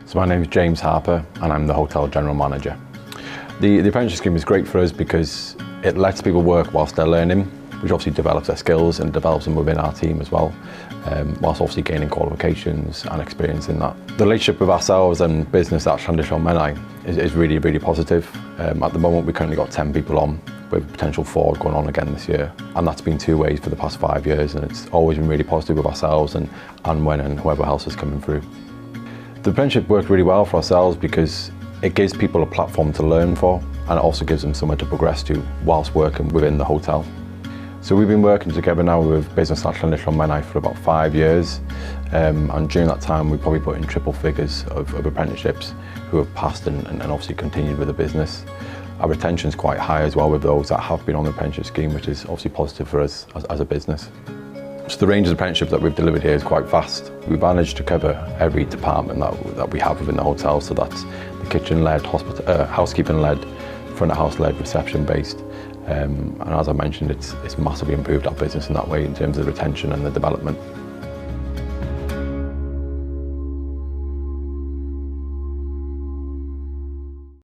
So my name is James Harper and I'm the Hotel General Manager. The apprenticeship scheme is great for us because it lets people work whilst they're learning, which obviously develops their skills and develops them within our team as well, whilst obviously gaining qualifications and experience in that. The relationship with ourselves and business at Lletygarwch Menai is really, really positive. At the moment, we've currently got 10 people on, with potential 4 going on again this year. And that's been 2 ways for the past 5 years, and it's always been really positive with ourselves and when and whoever else is coming through. The apprenticeship worked really well for ourselves because it gives people a platform to learn for, and it also gives them somewhere to progress to whilst working within the hotel. So we've been working together now with business at Lletygarwch Menai for about 5 years, and during that time we probably put in triple figures of apprenticeships who have passed and obviously continued with the business. Our retention is quite high as well with those that have been on the apprenticeship scheme, which is obviously positive for us as a business. So the range of apprenticeship that we've delivered here is quite vast. We've managed to cover every department that we have within the hotel, so that's the kitchen-led, housekeeping-led, front-of-house-led, reception-based. And as I mentioned, it's massively improved our business in that way in terms of the retention and the development.